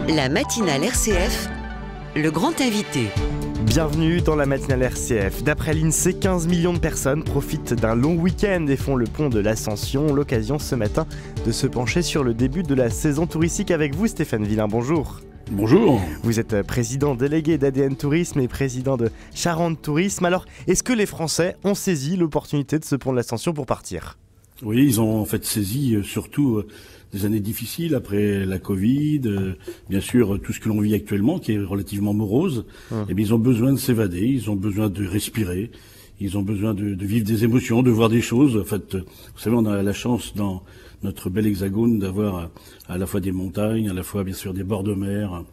La matinale RCF, le grand invité. Bienvenue dans la matinale RCF. D'après l'INSEE, 15 millions de personnes profitent d'un long week-end et font le pont de l'Ascension. L'occasion ce matin de se pencher sur le début de la saison touristique avec vous, Stéphane Villain. Bonjour. Bonjour. Vous êtes président délégué d'ADN Tourisme et président de Charente Tourisme. Alors, est-ce que les Français ont saisi l'opportunité de ce pont de l'Ascension pour partir ? Oui, ils ont en fait saisi surtout des années difficiles après la Covid, bien sûr tout ce que l'on vit actuellement qui est relativement morose. Et bien ils ont besoin de s'évader, ils ont besoin de respirer, ils ont besoin de vivre des émotions, de voir des choses. En fait, vous savez, on a la chance dans notre bel hexagone d'avoir à la fois des montagnes, à la fois bien sûr des bords de mer,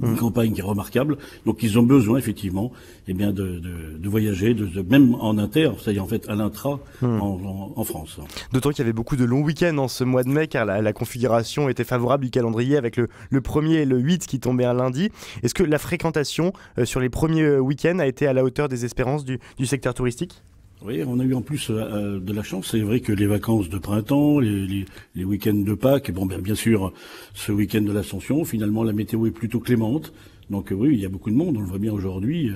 une campagne qui est remarquable. Donc ils ont besoin effectivement de voyager, même en inter, c'est-à-dire en fait à l'intra en France. D'autant qu'il y avait beaucoup de longs week-ends en ce mois de mai car la configuration était favorable du calendrier avec le 1er et le 8 qui tombaient un lundi. Est-ce que la fréquentation sur les premiers week-ends a été à la hauteur des espérances du secteur touristique ? Oui, on a eu en plus de la chance. C'est vrai que les vacances de printemps, les week-ends de Pâques, bien sûr, ce week-end de l'Ascension, finalement, la météo est plutôt clémente. Donc oui, il y a beaucoup de monde, on le voit bien aujourd'hui.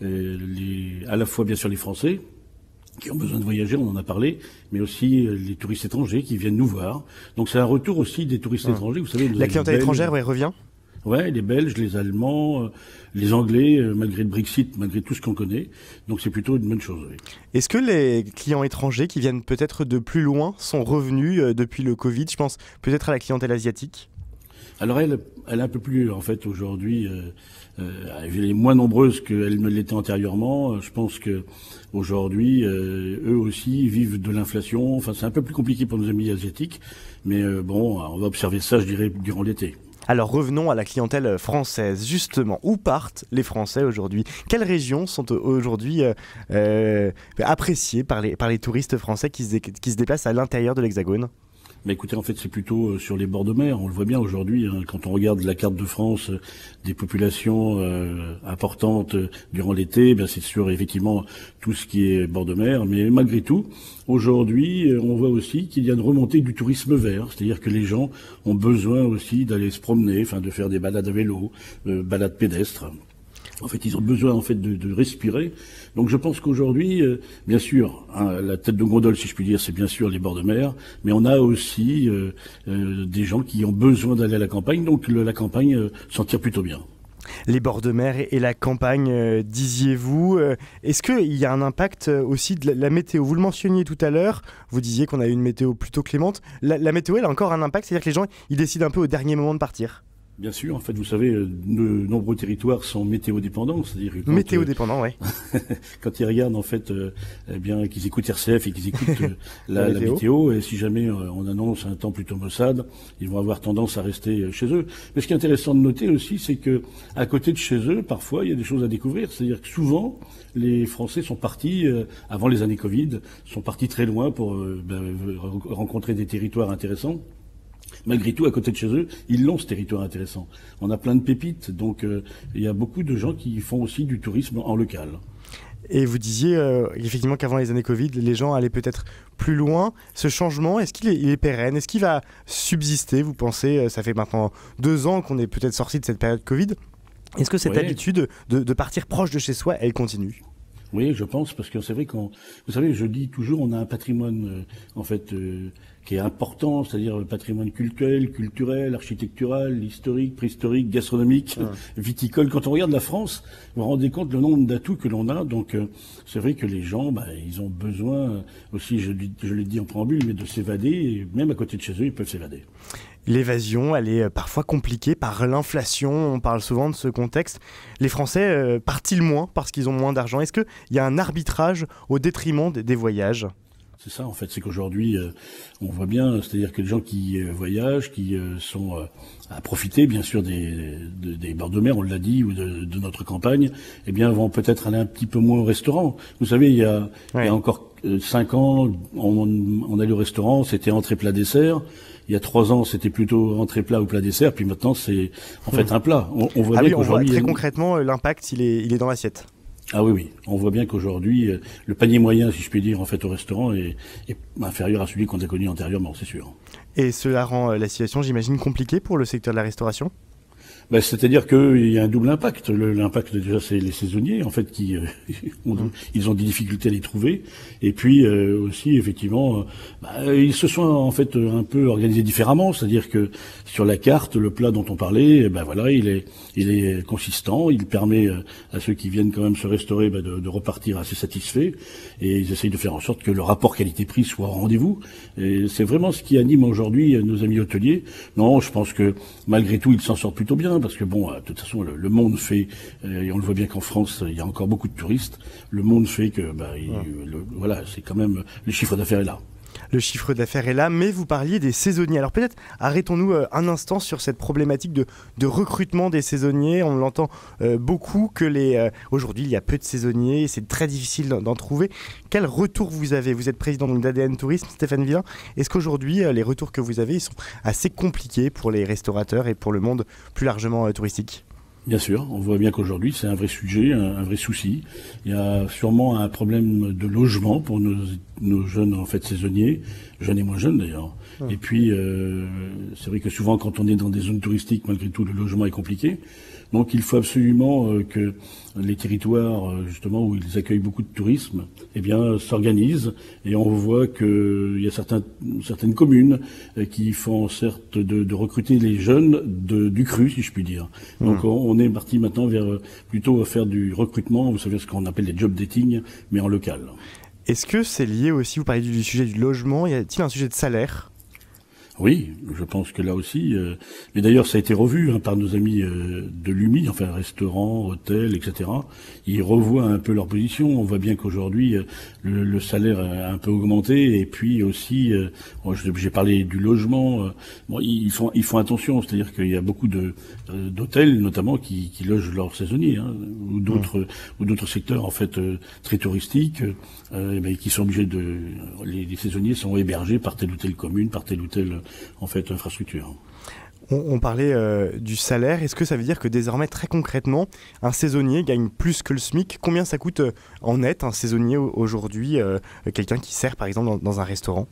À la fois, bien sûr, les Français qui ont besoin de voyager, on en a parlé, mais aussi les touristes étrangers qui viennent nous voir. Donc c'est un retour aussi des touristes étrangers. Vous savez, la clientèle étrangère revient ? Ouais, les Belges, les Allemands, les Anglais, malgré le Brexit, malgré tout ce qu'on connaît. Donc c'est plutôt une bonne chose. Oui. Est-ce que les clients étrangers qui viennent peut-être de plus loin sont revenus depuis le Covid ? Je pense peut-être à la clientèle asiatique. Alors elle est un peu plus, en fait, aujourd'hui, elle est moins nombreuse qu'elle ne l'était antérieurement. Je pense que aujourd'hui, eux aussi vivent de l'inflation. Enfin, c'est un peu plus compliqué pour nos amis asiatiques. Mais on va observer ça, je dirais, durant l'été. Alors revenons à la clientèle française. Justement, où partent les Français aujourd'hui ? Quelles régions sont aujourd'hui appréciées par les touristes français qui se déplacent à l'intérieur de l'Hexagone ? Mais écoutez, en fait, c'est plutôt sur les bords de mer. On le voit bien aujourd'hui, quand on regarde la carte de France des populations importantes durant l'été, c'est sûr, effectivement, tout ce qui est bord de mer. Mais malgré tout, aujourd'hui, on voit aussi qu'il y a une remontée du tourisme vert. C'est-à-dire que les gens ont besoin aussi d'aller se promener, de faire des balades à vélo, balades pédestres. En fait, ils ont besoin de respirer. Donc je pense qu'aujourd'hui, bien sûr, la tête de gondole, si je puis dire, c'est bien sûr les bords de mer, mais on a aussi des gens qui ont besoin d'aller à la campagne, donc la campagne s'en tire plutôt bien. Les bords de mer et la campagne, disiez-vous. Est-ce qu'il y a un impact aussi de la météo ? Vous le mentionniez tout à l'heure, vous disiez qu'on a eu une météo plutôt clémente. La météo, elle a encore un impact, c'est-à-dire que les gens, ils décident un peu au dernier moment de partir ? Bien sûr, en fait, vous savez, de nombreux territoires sont météo-dépendants, c'est-à-dire météo-dépendants, oui. Quand ils regardent, en fait, qu'ils écoutent RCF et qu'ils écoutent la météo, et si jamais on annonce un temps plutôt maussade, ils vont avoir tendance à rester chez eux. Mais ce qui est intéressant de noter aussi, c'est que à côté de chez eux, parfois, il y a des choses à découvrir. C'est-à-dire que souvent, les Français sont partis avant les années Covid, sont partis très loin pour rencontrer des territoires intéressants. Malgré tout, à côté de chez eux, ils l'ont, ce territoire intéressant. On a plein de pépites, donc il y a beaucoup de gens qui font aussi du tourisme en local. Et vous disiez effectivement qu'avant les années Covid, les gens allaient peut-être plus loin. Ce changement, est-ce qu'il est pérenne ? Est-ce qu'il va subsister ? Vous pensez, ça fait maintenant 2 ans qu'on est peut-être sorti de cette période Covid. Est-ce que cette habitude de partir proche de chez soi, elle continue ? Oui, je pense, parce que c'est vrai vous savez, je dis toujours, on a un patrimoine, qui est important, c'est-à-dire le patrimoine culturel, architectural, historique, préhistorique, gastronomique, viticole. Quand on regarde la France, vous vous rendez compte le nombre d'atouts que l'on a. Donc, c'est vrai que les gens, ils ont besoin aussi, je l'ai dit en préambule, mais de s'évader, et même à côté de chez eux, ils peuvent s'évader. L'évasion, elle est parfois compliquée par l'inflation. On parle souvent de ce contexte. Les Français partent-ils moins parce qu'ils ont moins d'argent ? Est-ce qu'il y a un arbitrage au détriment des voyages ? C'est ça, en fait, c'est qu'aujourd'hui, on voit bien, c'est-à-dire que les gens qui voyagent, qui sont à profiter, bien sûr, des bords de mer, on l'a dit, ou de notre campagne, vont peut-être aller un petit peu moins au restaurant. Vous savez, il y a encore 5 ans, on allait au restaurant, c'était entrée, plat, dessert. Il y a 3 ans, c'était plutôt entrée, plat ou plat, dessert. Puis maintenant, c'est en fait un plat. On voit bien qu'aujourd'hui, très concrètement, l'impact, il est dans l'assiette. Ah oui, oui. On voit bien qu'aujourd'hui, le panier moyen, si je puis dire, en fait, au restaurant est inférieur à celui qu'on a connu antérieurement, c'est sûr. Et cela rend la situation, j'imagine, compliquée pour le secteur de la restauration? Ben, c'est-à-dire qu'il y a un double impact. L'impact déjà, c'est les saisonniers en fait qui ils ont des difficultés à les trouver. Et puis aussi effectivement, ils se sont en fait un peu organisés différemment. C'est-à-dire que sur la carte, le plat dont on parlait, ben voilà, il est consistant. Il permet à ceux qui viennent quand même se restaurer de repartir assez satisfaits. Et ils essayent de faire en sorte que le rapport qualité-prix soit au rendez-vous. Et c'est vraiment ce qui anime aujourd'hui nos amis hôteliers. Non, je pense que malgré tout, ils s'en sortent plutôt bien. Parce que bon, de toute façon, le monde fait, et on le voit bien qu'en France, il y a encore beaucoup de touristes. Le monde fait que, voilà, c'est quand même le chiffre d'affaires est là. Le chiffre d'affaires est là, mais vous parliez des saisonniers. Alors peut-être arrêtons-nous un instant sur cette problématique de recrutement des saisonniers. On l'entend beaucoup que aujourd'hui il y a peu de saisonniers, c'est très difficile d'en trouver. Quel retour vous avez? Vous êtes président d'ADN Tourisme, Stéphane Villain. Est-ce qu'aujourd'hui les retours que vous avez ils sont assez compliqués pour les restaurateurs et pour le monde plus largement touristique? Bien sûr, on voit bien qu'aujourd'hui c'est un vrai sujet, un vrai souci. Il y a sûrement un problème de logement pour nos jeunes en fait saisonniers, jeunes et moins jeunes d'ailleurs. Et puis c'est vrai que souvent quand on est dans des zones touristiques, malgré tout le logement est compliqué. Donc il faut absolument que les territoires justement où ils accueillent beaucoup de tourisme, eh bien s'organisent. Et on voit qu'il y a certaines communes qui font en sorte de recruter les jeunes du cru, si je puis dire. Donc on est parti maintenant vers plutôt faire du recrutement, vous savez ce qu'on appelle les job dating, mais en local. Est-ce que c'est lié aussi, vous parlez du sujet du logement, y a-t-il un sujet de salaire? Oui, je pense que là aussi, mais d'ailleurs ça a été revu par nos amis de l'UMI, enfin restaurants, hôtels, etc. Ils revoient un peu leur position. On voit bien qu'aujourd'hui le salaire a un peu augmenté et puis aussi, j'ai parlé du logement. Ils font attention, c'est-à-dire qu'il y a beaucoup d'hôtels notamment qui logent leurs saisonniers ou d'autres secteurs en fait très touristiques, qui sont obligés les saisonniers sont hébergés par telle ou telle commune, par telle ou telle en fait infrastructure. On parlait du salaire. Est-ce que ça veut dire que désormais, très concrètement, un saisonnier gagne plus que le SMIC? Combien ça coûte en net un saisonnier aujourd'hui, quelqu'un qui sert par exemple dans un restaurant?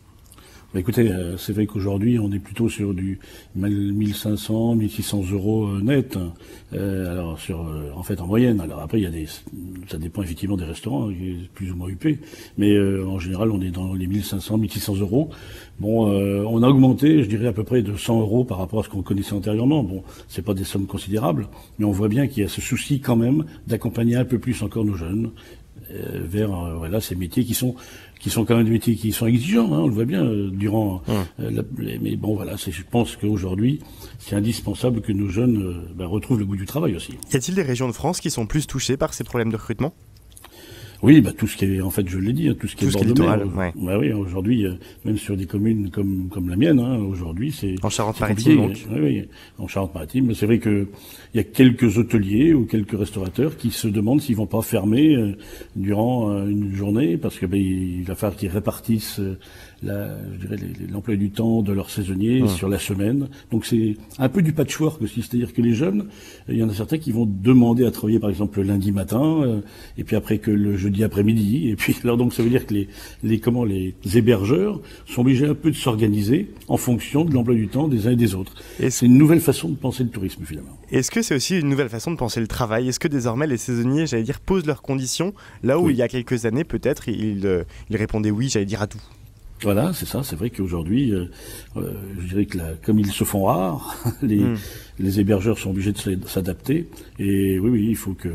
Écoutez, c'est vrai qu'aujourd'hui, on est plutôt sur du 1500, 1600 euros net. Alors en fait, en moyenne. Alors après, ça dépend effectivement des restaurants, plus ou moins huppés. Mais en général, on est dans les 1500, 1600 euros. Bon, on a augmenté, je dirais à peu près de 100 euros par rapport à ce qu'on connaissait antérieurement. Bon, c'est pas des sommes considérables, mais on voit bien qu'il y a ce souci quand même d'accompagner un peu plus encore nos jeunes vers ces métiers qui sont quand même des métiers qui sont exigeants, on le voit bien durant. Mais bon, voilà, je pense qu'aujourd'hui, c'est indispensable que nos jeunes retrouvent le goût du travail aussi. Y a-t-il des régions de France qui sont plus touchées par ces problèmes de recrutement? Oui, tout ce qui est, en fait, je l'ai dit, tout ce qui est bord de mer. Ouais. Oui, aujourd'hui, même sur des communes comme la mienne, aujourd'hui, c'est en Charente-Maritime, donc. Oui, en Charente-Maritime. Mais c'est vrai que il y a quelques hôteliers ou quelques restaurateurs qui se demandent s'ils vont pas fermer durant une journée, parce que il va falloir qu'ils répartissent l'emploi du temps de leurs saisonniers sur la semaine. Donc c'est un peu du patchwork aussi, c'est-à-dire que les jeunes, il y en a certains qui vont demander à travailler par exemple le lundi matin, et puis après que le jeudi après-midi, et puis alors donc ça veut dire que les hébergeurs sont obligés un peu de s'organiser en fonction de l'emploi du temps des uns et des autres. Et c'est une nouvelle façon de penser le tourisme finalement. Est-ce que c'est aussi une nouvelle façon de penser le travail? Est-ce que désormais les saisonniers, j'allais dire, posent leurs conditions là où il y a quelques années peut-être ils répondaient oui, j'allais dire à tout? Voilà, c'est ça. C'est vrai qu'aujourd'hui, je dirais que comme ils se font rares, les hébergeurs sont obligés de s'adapter. Et oui, il faut que,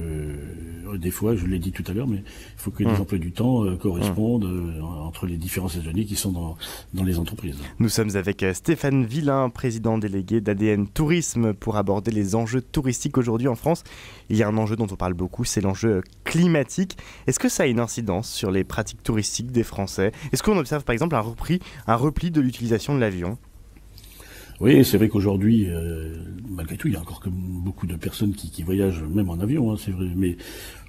des fois, je l'ai dit tout à l'heure, mais il faut que les emplois du temps correspondent entre les différents saisonniers qui sont dans les entreprises. Nous sommes avec Stéphane Villain, président délégué d'ADN Tourisme, pour aborder les enjeux touristiques aujourd'hui en France. Il y a un enjeu dont on parle beaucoup, c'est l'enjeu climatique. Est-ce que ça a une incidence sur les pratiques touristiques des Français? Est-ce qu'on observe par exemple un repli de l'utilisation de l'avion? Oui, c'est vrai qu'aujourd'hui, malgré tout, il y a encore beaucoup de personnes qui voyagent même en avion, c'est vrai. Mais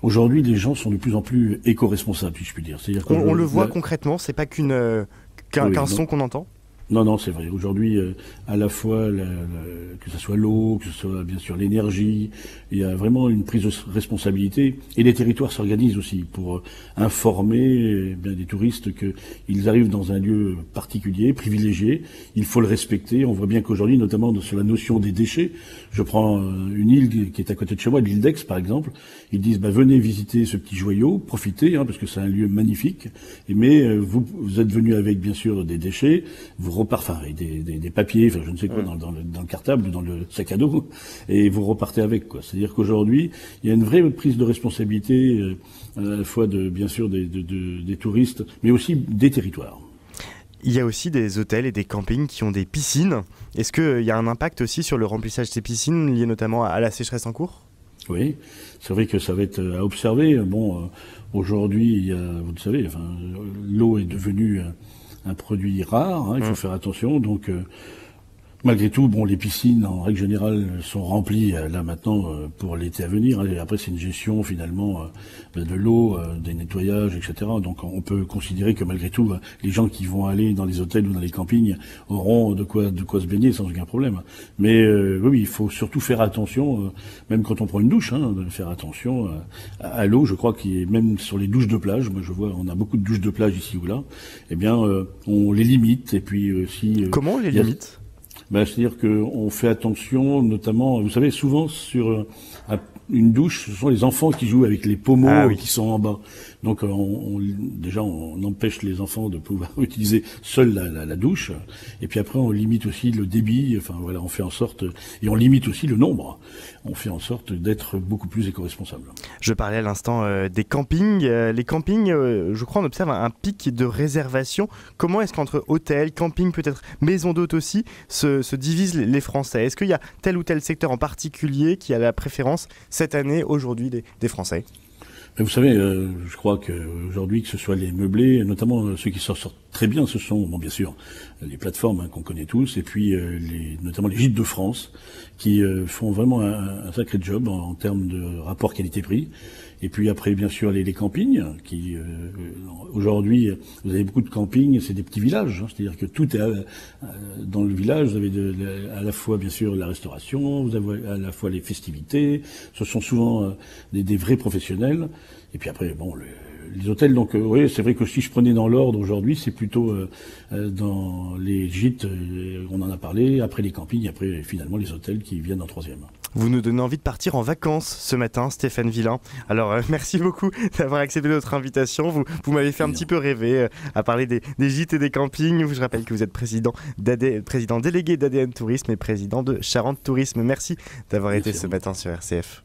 aujourd'hui, les gens sont de plus en plus éco-responsables, si je puis dire. On le voit concrètement, c'est pas qu'un son qu'on entend? Non, c'est vrai. Aujourd'hui, à la fois, que ce soit l'eau, que ce soit bien sûr l'énergie, il y a vraiment une prise de responsabilité. Et les territoires s'organisent aussi pour informer des touristes qu'ils arrivent dans un lieu particulier, privilégié. Il faut le respecter. On voit bien qu'aujourd'hui, notamment sur la notion des déchets, je prends une île qui est à côté de chez moi, l'île d'Aix par exemple. Ils disent venez visiter ce petit joyau, profitez, parce que c'est un lieu magnifique. Mais vous êtes venu avec bien sûr des déchets. Vous avec des papiers, je ne sais quoi, dans le cartable, dans le sac à dos, et vous repartez avec, quoi. C'est-à-dire qu'aujourd'hui, il y a une vraie prise de responsabilité, à la fois bien sûr des touristes, mais aussi des territoires. Il y a aussi des hôtels et des campings qui ont des piscines. Est-ce qu'il y a un impact aussi sur le remplissage de ces piscines, lié notamment à la sécheresse en cours ? Oui, c'est vrai que ça va être à observer. Aujourd'hui, vous le savez, l'eau est devenue un produit rare, il faut faire attention. Donc, malgré tout, les piscines, en règle générale, sont remplies là maintenant pour l'été à venir. Et après, c'est une gestion finalement de l'eau, des nettoyages, etc. Donc, on peut considérer que malgré tout, les gens qui vont aller dans les hôtels ou dans les campings auront de quoi se baigner sans aucun problème. Mais oui, il faut surtout faire attention, même quand on prend une douche, de faire attention à l'eau. Je crois qu'il est même sur les douches de plage. Moi, je vois, on a beaucoup de douches de plage ici ou là. Eh bien, on les limite. Et puis, si comment on les limite ? C'est-à-dire qu'on fait attention, notamment, vous savez, souvent sur une douche, ce sont les enfants qui jouent avec les pommeaux qui sont en bas. Donc déjà on empêche les enfants de pouvoir utiliser seule la douche. Et puis après on limite aussi le débit. On fait en sorte, et on limite aussi le nombre. On fait en sorte d'être beaucoup plus éco-responsable. Je parlais à l'instant des campings. Les campings, je crois on observe un pic de réservation. Comment est-ce qu'entre hôtels, camping, peut-être maisons d'hôtes aussi, se divisent les Français ? Est-ce qu'il y a tel ou tel secteur en particulier qui a la préférence cette année, aujourd'hui, des Français ? Vous savez, je crois qu'aujourd'hui, que ce soit les meublés, notamment ceux qui sortent très bien, ce sont, bien sûr, les plateformes qu'on connaît tous, et puis notamment les gîtes de France, qui font vraiment un sacré job en termes de rapport qualité-prix. Et puis après, bien sûr, les campings, qui aujourd'hui, vous avez beaucoup de campings, c'est des petits villages, c'est-à-dire que tout est dans le village. Vous avez à la fois, bien sûr, la restauration, vous avez à la fois les festivités. Ce sont souvent des vrais professionnels. Et puis après, les hôtels, donc oui, c'est vrai que si je prenais dans l'ordre aujourd'hui, c'est plutôt dans les gîtes, on en a parlé, après les campings, après finalement les hôtels qui viennent en troisième. Vous nous donnez envie de partir en vacances ce matin, Stéphane Villain. Alors merci beaucoup d'avoir accepté notre invitation. Vous m'avez fait un petit peu rêver à parler des gîtes et des campings. Je rappelle que vous êtes président délégué d'ADN Tourisme et président de Charente Tourisme. Merci d'avoir été ce matin sur RCF.